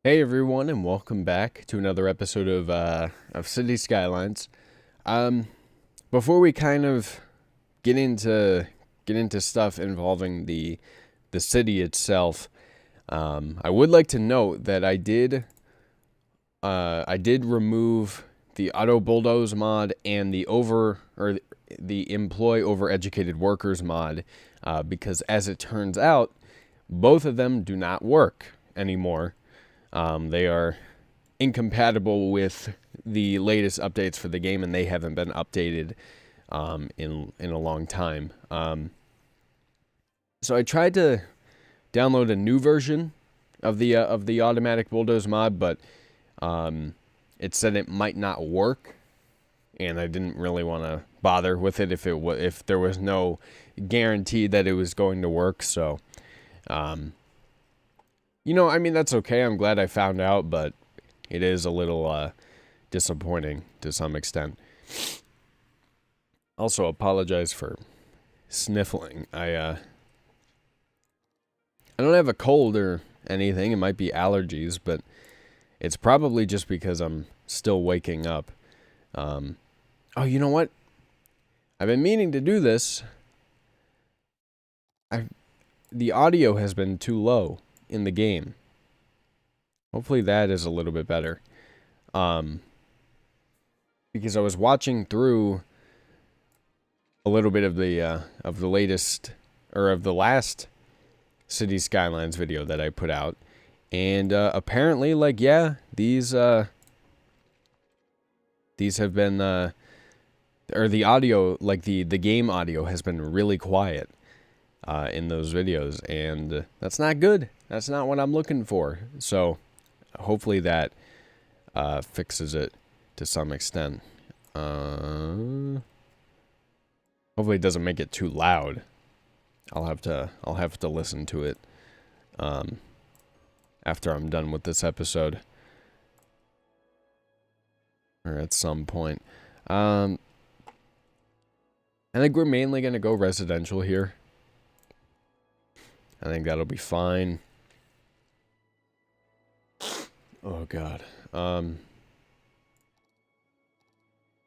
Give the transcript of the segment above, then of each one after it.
Hey everyone, and welcome back to another episode of City Skylines. Um, Before we kind of get into stuff involving the city itself, I would like to note that I did remove the auto bulldoze mod and the employ overeducated workers mod, because as it turns out, both of them do not work anymore. They are incompatible with the latest updates for the game, and they haven't been updated in a long time. So I tried to download a new version of the automatic bulldoze mod, but it said it might not work, and I didn't really want to bother with it if there was no guarantee that it was going to work. So, I mean, that's okay. I'm glad I found out, but it is a little disappointing to some extent. Also, apologize for sniffling. I don't have a cold or anything. It might be allergies, but it's probably just because I'm still waking up. Oh, you know what? I've been meaning to do this. The audio has been too low in the game. Hopefully that is a little bit better. Because I was watching through a little bit of the latest, or of the last City Skylines video that I put out, and apparently, like, yeah, these have been or the audio, like the game audio, has been really quiet in those videos, and that's not good. That's not what I'm looking for. So hopefully that fixes it to some extent. Hopefully it doesn't make it too loud. I'll have to listen to it after I'm done with this episode, or at some point. I think we're mainly gonna go residential here. I think that'll be fine. Oh god. Then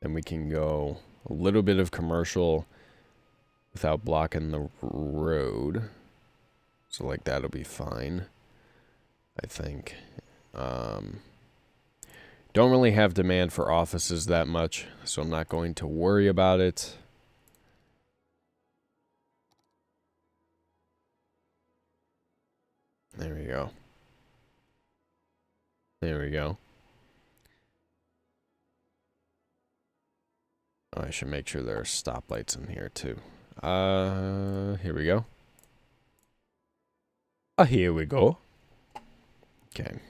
we can go a little bit of commercial without blocking the road. So like that'll be fine, I think. Don't really have demand for offices that much, so I'm not going to worry about it. There we go. There we go. Oh, I should make sure there are stoplights in here too. Here we go. Here we go. Okay.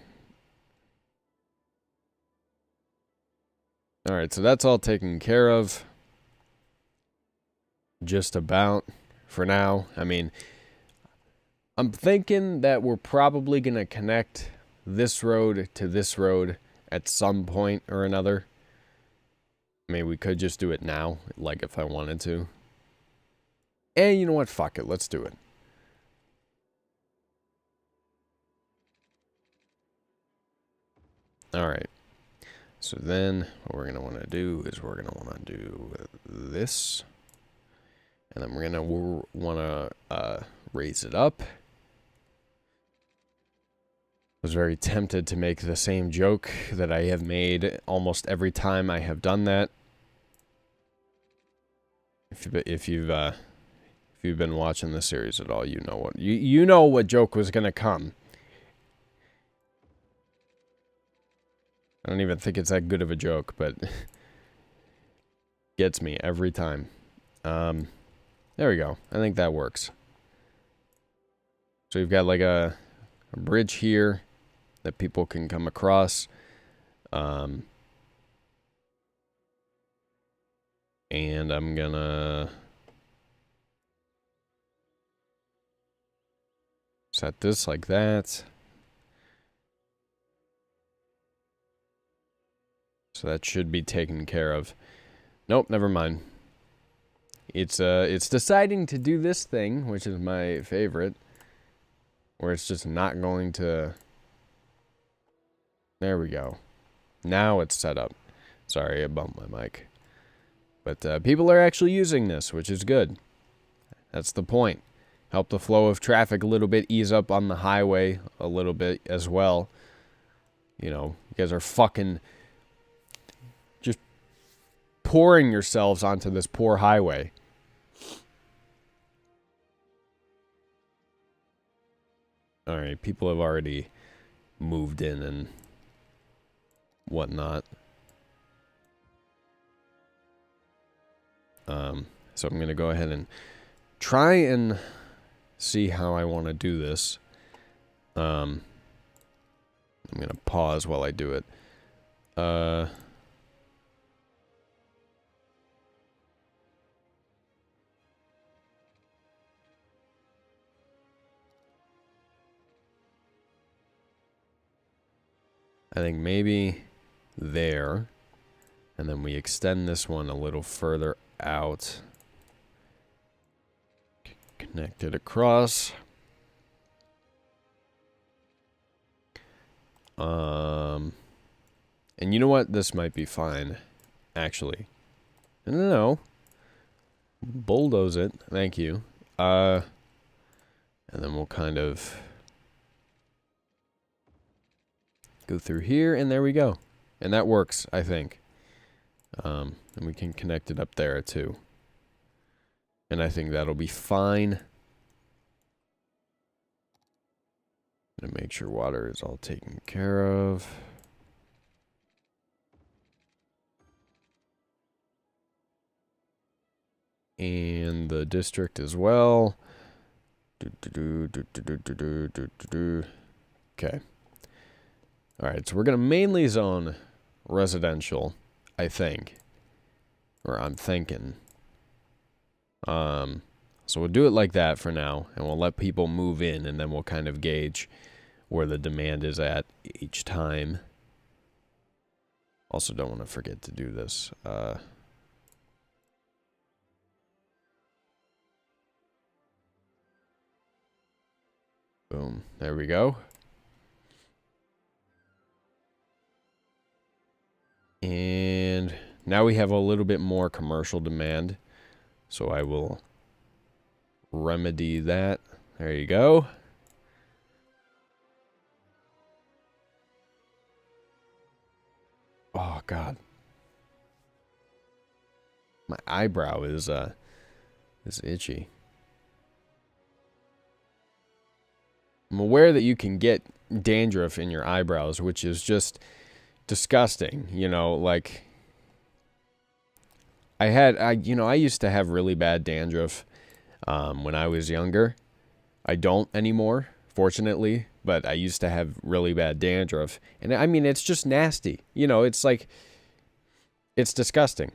Alright, so that's all taken care of. Just about, for now. I mean, I'm thinking that we're probably going to connect this road to this road at some point or another. I mean, we could just do it now, like if I wanted to. And you know what? Fuck it. Let's do it. Alright. So then what we're going to want to do is we're going to want to do this. And then we're going to want to raise it up. I was very tempted to make the same joke that I have made almost every time I have done that. If you've been watching the series at all, you know what joke was gonna come. I don't even think it's that good of a joke, but gets me every time. There we go. I think that works. So we've got like a bridge here that people can come across. And I'm gonna set this like that. So that should be taken care of. Nope, never mind. It's deciding to do this thing, which is my favorite, where it's just not going to There we go. Now it's set up. Sorry, I bumped my mic. But people are actually using this, which is good. That's the point. Help the flow of traffic a little bit, ease up on the highway a little bit as well. You know, you guys are fucking just pouring yourselves onto this poor highway. Alright, people have already moved in and whatnot. So I'm going to go ahead and try and see how I want to do this. I'm going to pause while I do it. I think maybe there. And then we extend this one a little further out. Connect it across. And you know what? This might be fine, actually. No. Bulldoze it. Thank you. And then we'll kind of go through here, and there we go. And that works, I think. And we can connect it up there, too. And I think that'll be fine. Gonna make sure water is all taken care of. And the district as well. Okay. Alright, so we're gonna mainly zone residential, I think. Or I'm thinking. So we'll do it like that for now, and we'll let people move in, and then we'll kind of gauge where the demand is at each time. Also don't want to forget to do this. Boom. There we go. And now we have a little bit more commercial demand. So I will remedy that. There you go. Oh, God. My eyebrow is itchy. I'm aware that you can get dandruff in your eyebrows, which is just disgusting. You know, like... I used to have really bad dandruff when I was younger. I don't anymore, fortunately, but I used to have really bad dandruff. And I mean, it's just nasty. You know, it's like, it's disgusting.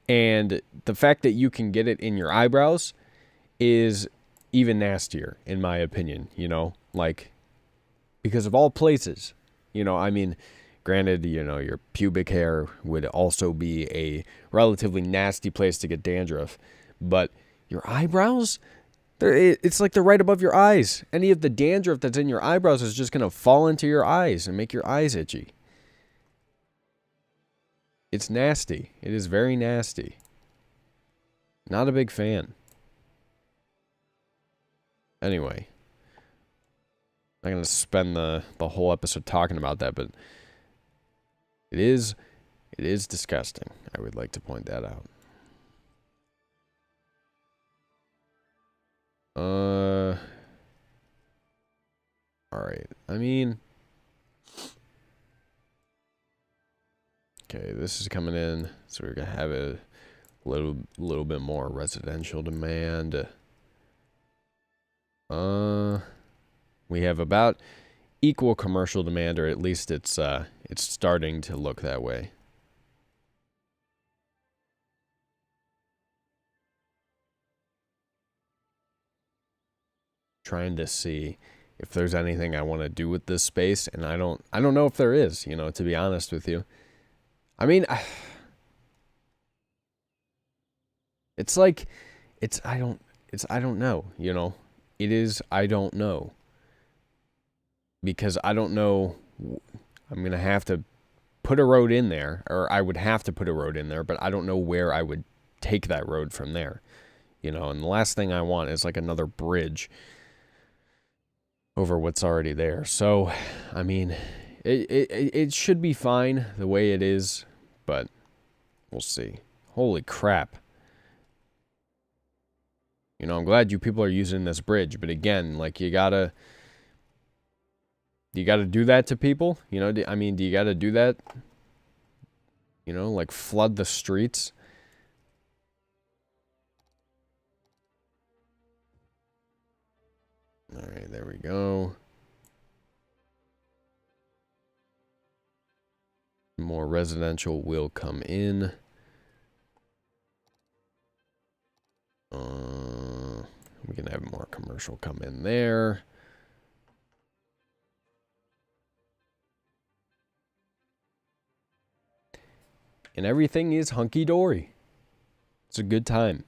And the fact that you can get it in your eyebrows is even nastier, in my opinion, you know, like, because of all places, you know, I mean... Granted, you know, your pubic hair would also be a relatively nasty place to get dandruff. But your eyebrows, it's like they're right above your eyes. Any of the dandruff that's in your eyebrows is just going to fall into your eyes and make your eyes itchy. It's nasty. It is very nasty. Not a big fan. Anyway. I'm not going to spend the whole episode talking about that, but... It is disgusting. I would like to point that out. Alright. I mean... Okay, this is coming in. So we're going to have a little bit more residential demand. We have about... equal commercial demand, or at least it's starting to look that way. Trying to see if there's anything I want to do with this space, and I don't know if there is, you know, to be honest with you. I mean, it's like I don't know, you know. It is I don't know. Because I don't know I'm going to have to put a road in there, or I would have to put a road in there, but I don't know where I would take that road from there. You know, and the last thing I want is like another bridge over what's already there. So, I mean, it should be fine the way it is, but we'll see. Holy crap. You know, I'm glad you people are using this bridge, but again, like, you gotta do that to people? You know, I mean, do you gotta do that? You know, like, flood the streets? Alright, there we go. More residential will come in. We can have more commercial come in there. And everything is hunky-dory. It's a good time.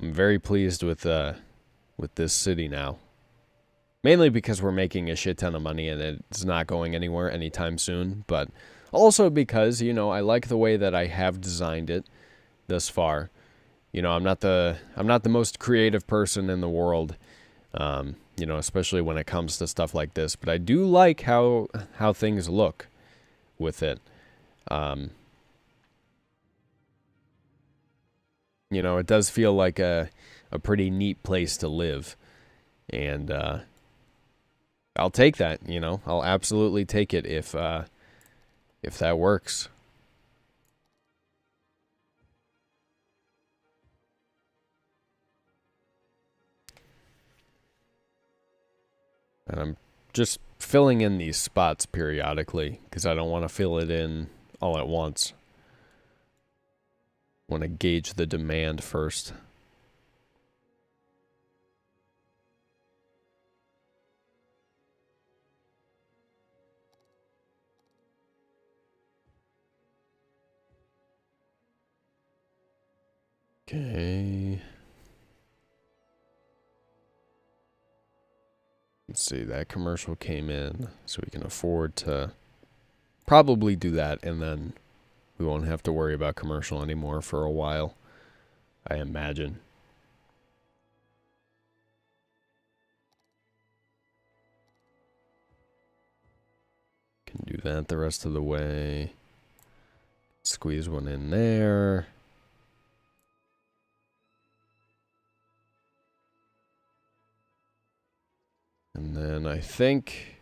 I'm very pleased with this city now. Mainly because we're making a shit ton of money and it's not going anywhere anytime soon, but also because, you know, I like the way that I have designed it thus far. You know, I'm not the most creative person in the world, you know, especially when it comes to stuff like this, but I do like how things look with it. You know, it does feel like a pretty neat place to live. And I'll take that, you know. I'll absolutely take it if that works. And I'm just filling in these spots periodically because I don't want to fill it in all at once. Want to gauge the demand first. Okay. Let's see, that commercial came in, so we can afford to probably do that, and then we won't have to worry about commercial anymore for a while, I imagine. Can do that the rest of the way. Squeeze one in there. And then I think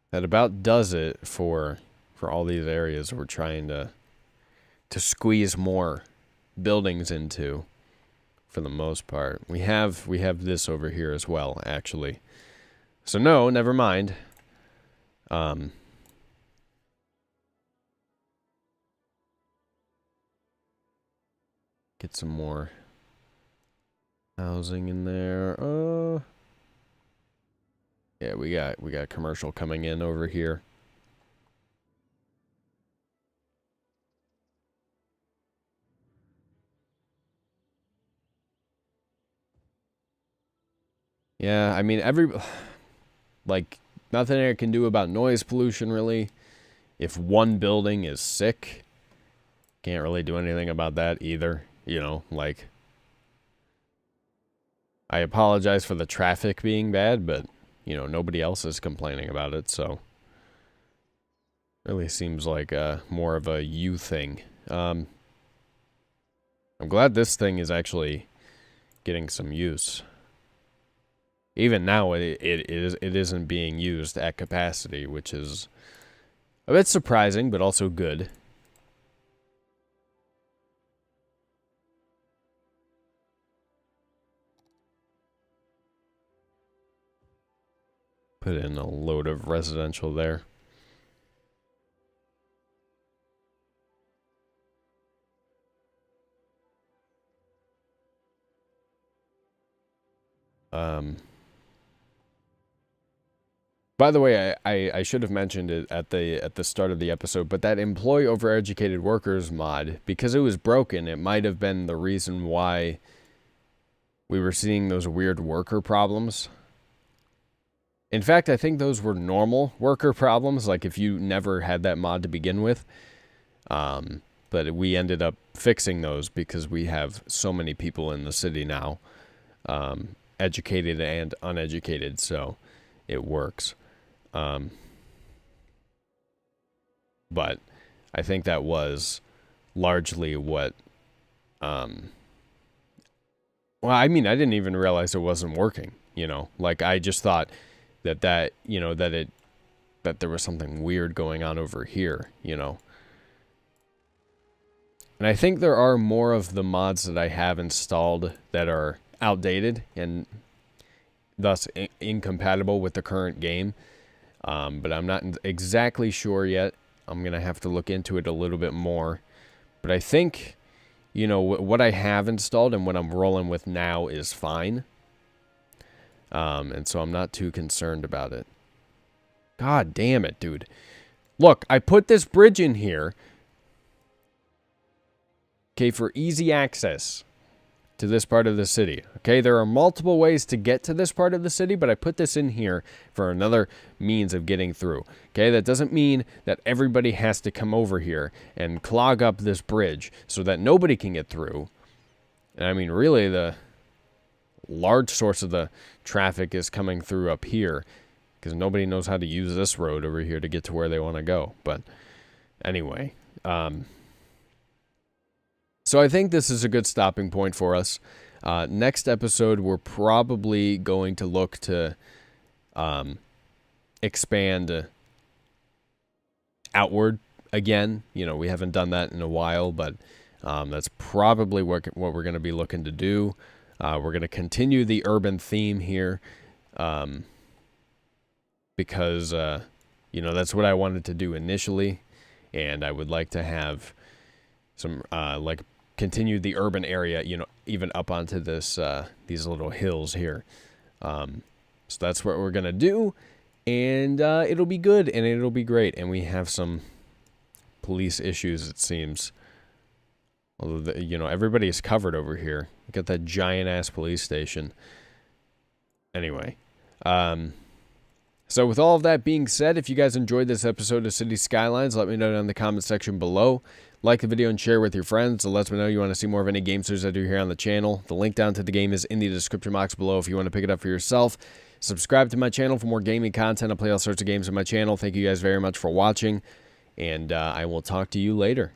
that about does it for all these areas we're trying to squeeze more buildings into for the most part. We have this over here as well, actually. So no, never mind. Get some more housing in there. Yeah, we got commercial coming in over here. Yeah, I mean, like, nothing I can do about noise pollution, really. If one building is sick, can't really do anything about that either. You know, like, I apologize for the traffic being bad, but, you know, nobody else is complaining about it, so. Really seems like more of a you thing. I'm glad this thing is actually getting some use. Even now, it isn't being used at capacity, which is a bit surprising, but also good. Put in a load of residential there. By the way, I should have mentioned it at the start of the episode, but that employ overeducated workers mod, because it was broken, it might have been the reason why we were seeing those weird worker problems. In fact, I think those were normal worker problems, like if you never had that mod to begin with. But we ended up fixing those because we have so many people in the city now, educated and uneducated, so it works. But I think that was largely what... well, I mean, I didn't even realize it wasn't working, you know? Like, I just thought that you know, that there was something weird going on over here, you know? And I think there are more of the mods that I have installed that are outdated and thus incompatible with the current game. But I'm not exactly sure yet. I'm going to have to look into it a little bit more. But I think, you know, what I have installed and what I'm rolling with now is fine. And so I'm not too concerned about it. God damn it, dude. Look, I put this bridge in here, okay, for easy access to this part of the city. Okay, there are multiple ways to get to this part of the city, but I put this in here for another means of getting through. Okay, that doesn't mean that everybody has to come over here and clog up this bridge so that nobody can get through. And I mean, really, the large source of the traffic is coming through up here because nobody knows how to use this road over here to get to where they want to go. But anyway, so I think this is a good stopping point for us. Next episode, we're probably going to look to expand outward again. You know, we haven't done that in a while, but that's probably what we're going to be looking to do. We're going to continue the urban theme here because, you know, that's what I wanted to do initially, and I would like to have some, like, continue the urban area, you know, even up onto this, these little hills here. So that's what we're going to do, and it'll be good, and it'll be great, and we have some police issues, it seems. Although, you know, everybody is covered over here. You got that giant-ass police station. Anyway, so with all of that being said, if you guys enjoyed this episode of City Skylines, let me know down in the comment section below. Like the video and share with your friends. It lets me know you want to see more of any game series I do here on the channel. The link down to the game is in the description box below if you want to pick it up for yourself. Subscribe to my channel for more gaming content. I play all sorts of games on my channel. Thank you guys very much for watching, and I will talk to you later.